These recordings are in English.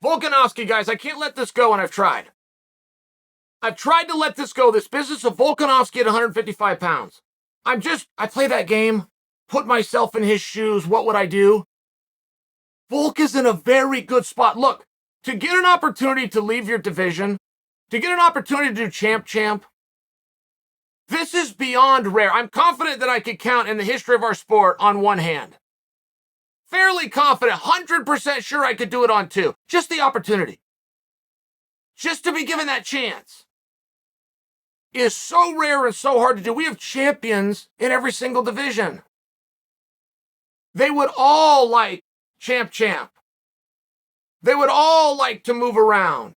Volkanovski, guys, I can't let this go, and I've tried. I've tried to let this go, this business of Volkanovski at 155 pounds. I play that game, put myself in his shoes, what would I do? Volk is in a very good spot. Look, to get an opportunity to leave your division, to get an opportunity to do champ, this is beyond rare. I'm confident that I could count in the history of our sport on one hand. Fairly confident, 100% sure I could do it on two. Just the opportunity. Just to be given that chance is so rare and so hard to do. We have champions in every single division. They would all like champ. They would all like to move around.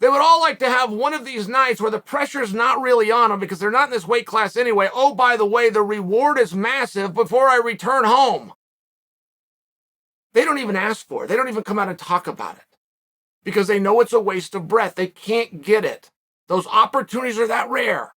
They would all like to have one of these nights where the pressure's not really on them because they're not in this weight class anyway. Oh, by the way, the reward is massive before I return home. They don't even ask for it. They don't even come out and talk about it because they know it's a waste of breath. They can't get it. Those opportunities are that rare.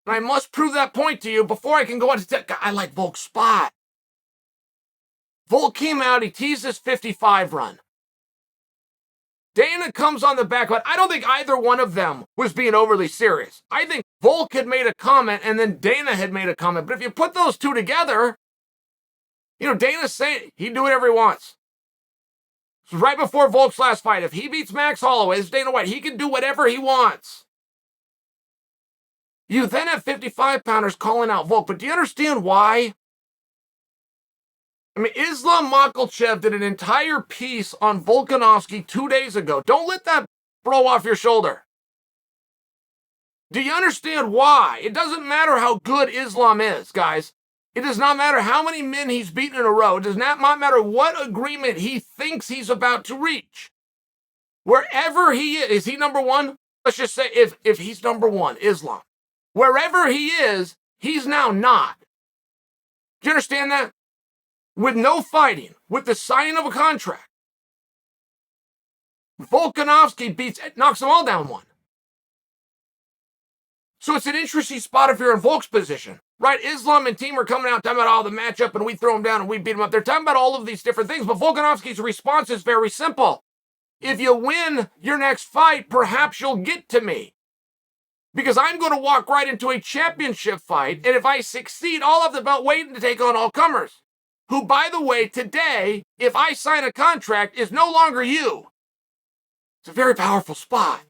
And I must prove that point to you before I can go on to tell. I like Volk's spot. Volk came out, he teased his 55 run. Dana comes on the back, but I don't think either one of them was being overly serious. I think Volk had made a comment and then Dana had made a comment. But if you put those two together, Dana's saying he'd do whatever he wants. So right before Volk's last fight, if he beats Max Holloway, it's Dana White, he can do whatever he wants. You then have 55-pounders calling out Volk, but do you understand why? I mean, Islam Makhachev did an entire piece on Volkanovski 2 days ago. Don't let that blow off your shoulder. Do you understand why? It doesn't matter how good Islam is, guys. It does not matter how many men he's beaten in a row. It does not matter what agreement he thinks he's about to reach. Wherever he is he number one? Let's just say if he's number one, Islam. Wherever he is, he's now not. Do you understand that? With no fighting, with the signing of a contract, Volkanovski knocks them all down one. So it's an interesting spot if you're in Volk's position, right? Islam and team are coming out talking about the matchup and we throw him down and we beat him up. They're talking about all of these different things, but Volkanovski's response is very simple. If you win your next fight, perhaps you'll get to me. Because I'm going to walk right into a championship fight, and if I succeed, I'll have the belt waiting to take on all comers. Who, by the way, today, if I sign a contract, is no longer you. It's a very powerful spot.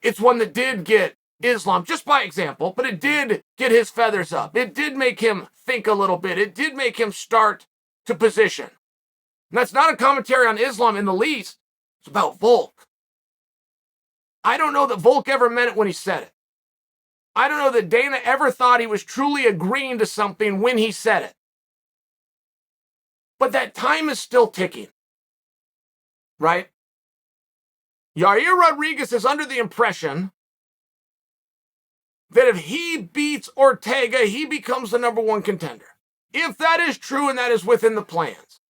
It's one that did get Islam, just by example, but it did get his feathers up. It did make him think a little bit. It did make him start to position. And that's not a commentary on Islam in the least. It's about Volk. I don't know that Volk ever meant it when he said it. I don't know that Dana ever thought he was truly agreeing to something when he said it. But that time is still ticking, right? Yair Rodriguez is under the impression that if he beats Ortega, he becomes the number one contender. If that is true and that is within the plans,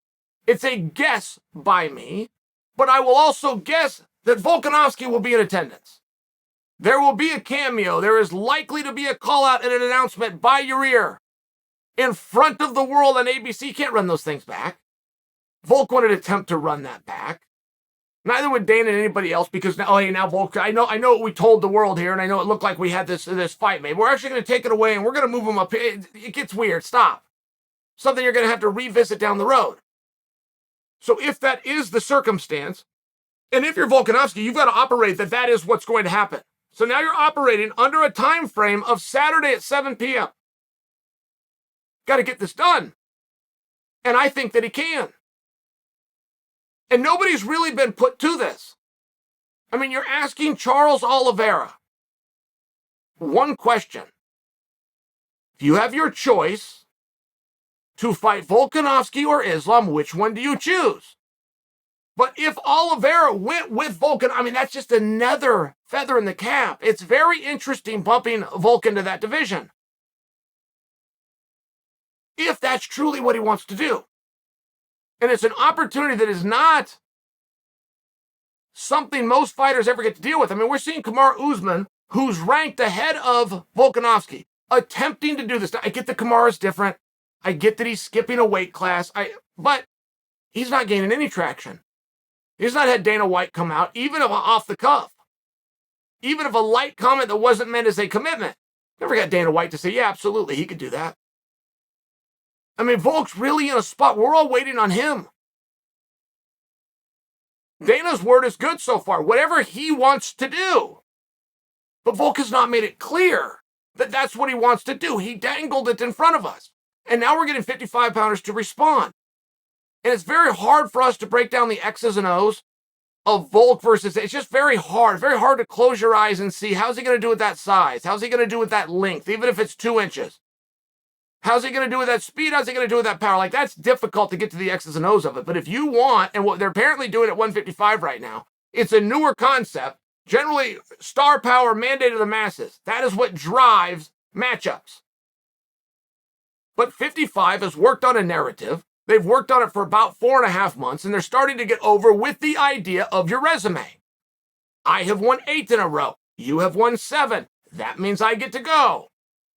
it's a guess by me, but I will also guess that Volkanovski will be in attendance. There will be a cameo. There is likely to be a call-out and an announcement by Yair in front of the world on ABC. Can't run those things back. Volk wouldn't attempt to run that back. Neither would Dana and anybody else because now Volk, I know what we told the world here, and I know it looked like we had this fight made. We're actually going to take it away, and we're going to move him up. It gets weird. Stop. Something you're going to have to revisit down the road. So if that is the circumstance, and if you're Volkanovski, you've got to operate that is what's going to happen. So now you're operating under a time frame of Saturday at 7 p.m. Got to get this done. And I think that he can. And nobody's really been put to this. I mean, you're asking Charles Oliveira one question. If you have your choice to fight Volkanovski or Islam, which one do you choose? But if Oliveira went with Volkan, I mean, that's just another feather in the cap. It's very interesting bumping Volk into that division. If that's truly what he wants to do. And it's an opportunity that is not something most fighters ever get to deal with. I mean, we're seeing Kamaru Usman, who's ranked ahead of Volkanovski, attempting to do this. Now, I get that Kamaru's different. I get that he's skipping a weight class. But he's not gaining any traction. He's not had Dana White come out, even if off the cuff. Even if a light comment that wasn't meant as a commitment. Never got Dana White to say, yeah, absolutely, he could do that. I mean, Volk's really in a spot. We're all waiting on him. Dana's word is good so far, whatever he wants to do. But Volk has not made it clear that that's what he wants to do. He dangled it in front of us. And now we're getting 55-pounders to respond. And it's very hard for us to break down the X's and O's of Volk versus, it's just very hard to close your eyes and see how's he going to do with that size? How's he going to do with that length, even if it's 2 inches? How's he going to do with that speed? How's he going to do with that power? Like, that's difficult to get to the X's and O's of it. But if you want, and what they're apparently doing at 155 right now, it's a newer concept. Generally, star power mandated to the masses. That is what drives matchups. But 55 has worked on a narrative. They've worked on it for about 4.5 months, and they're starting to get over with the idea of your resume. I have won 8 in a row. You have won 7. That means I get to go.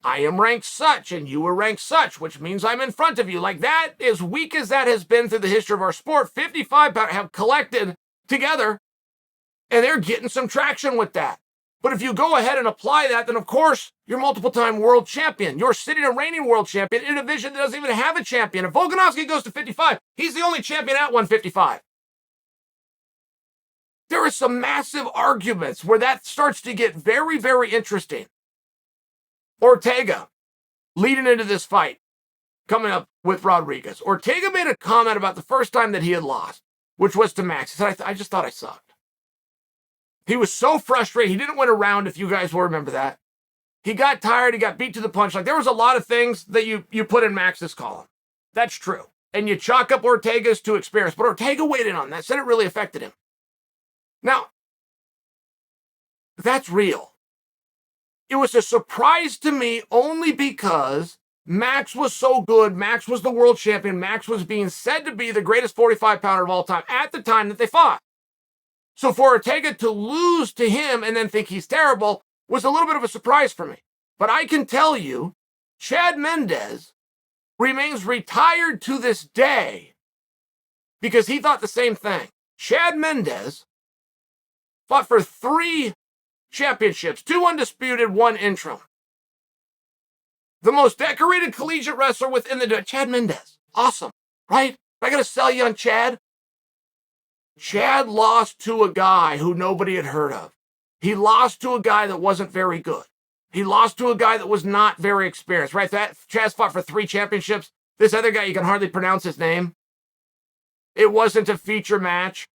I am ranked such, and you were ranked such, which means I'm in front of you. Like, that, as weak as that has been through the history of our sport, 55 have collected together, and they're getting some traction with that. But if you go ahead and apply that, then of course, you're multiple-time world champion. You're sitting a reigning world champion in a division that doesn't even have a champion. If Volkanovski goes to 55, he's the only champion at 155. There are some massive arguments where that starts to get very, very interesting. Ortega, leading into this fight, coming up with Rodriguez. Ortega made a comment about the first time that he had lost, which was to Max. He said, I just thought I sucked. He was so frustrated. He didn't win a round, if you guys will remember that. He got tired. He got beat to the punch. Like, there was a lot of things that you put in Max's column. That's true. And you chalk up Ortega's to experience. But Ortega weighed in on that, said it really affected him. Now, that's real. It was a surprise to me only because Max was so good. Max was the world champion. Max was being said to be the greatest 45-pounder of all time at the time that they fought. So for Ortega to lose to him and then think he's terrible was a little bit of a surprise for me. But I can tell you, Chad Mendes remains retired to this day because he thought the same thing. Chad Mendes fought for 3 championships, 2 undisputed, 1 interim. The most decorated collegiate wrestler within the Chad Mendes. Awesome, right? I got to sell you on Chad. Chad lost to a guy who nobody had heard of. He lost to a guy that wasn't very good. He lost to a guy that was not very experienced, right? That Chad's fought for 3 championships. This other guy, you can hardly pronounce his name. It wasn't a feature match.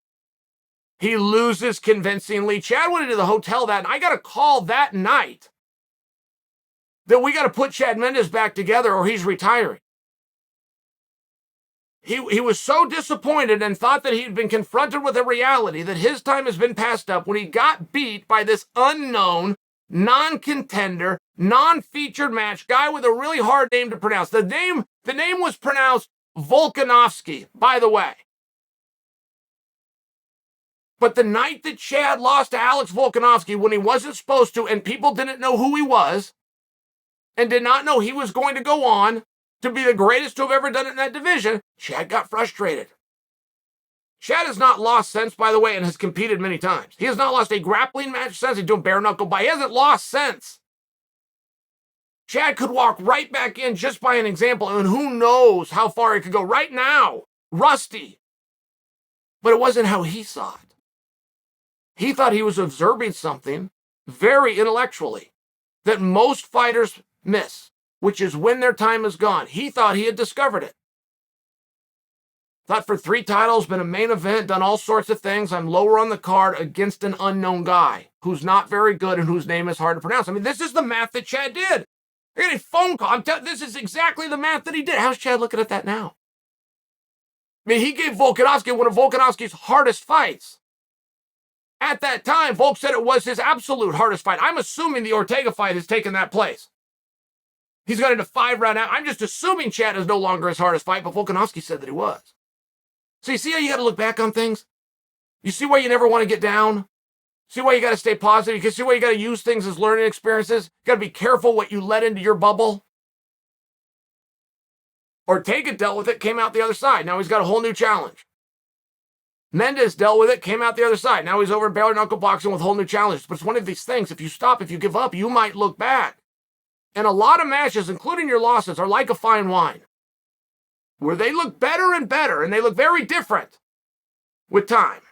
He loses convincingly. Chad went into the hotel that, and I got a call that night that we got to put Chad Mendes back together or he's retiring. He was so disappointed and thought that he'd been confronted with a reality that his time has been passed up when he got beat by this unknown, non-contender, non-featured match guy with a really hard name to pronounce. The name was pronounced Volkanovski, by the way. But the night that Chad lost to Alex Volkanovski when he wasn't supposed to and people didn't know who he was and did not know he was going to go on to be the greatest to have ever done it in that division, Chad got frustrated. Chad has not lost since, by the way, and has competed many times. He has not lost a grappling match since. He's doing bare knuckle by. He hasn't lost since. Chad could walk right back in just by an example, and who knows how far he could go right now. Rusty. But it wasn't how he saw it. He thought he was observing something very intellectually that most fighters miss, which is when their time is gone. He thought he had discovered it. Thought for 3 titles, been a main event, done all sorts of things. I'm lower on the card against an unknown guy who's not very good and whose name is hard to pronounce. I mean, this is the math that Chad did. I got a phone call. This is exactly the math that he did. How's Chad looking at that now? I mean, he gave Volkanovski one of Volkanovski's hardest fights. At that time, Volk said it was his absolute hardest fight. I'm assuming the Ortega fight has taken that place. He's got into 5-round out. I'm just assuming Chad is no longer his hardest fight, but Volkanovski said that he was. So you see how you got to look back on things? You see why you never want to get down? See why you got to stay positive? You can see why you got to use things as learning experiences? You got to be careful what you let into your bubble. Ortega dealt with it, came out the other side. Now he's got a whole new challenge. Mendes dealt with it, came out the other side. Now he's over bare knuckle boxing with whole new challenges. But it's one of these things. If you stop, if you give up, you might look back. And a lot of matches, including your losses, are like a fine wine, where they look better and better, and they look very different with time.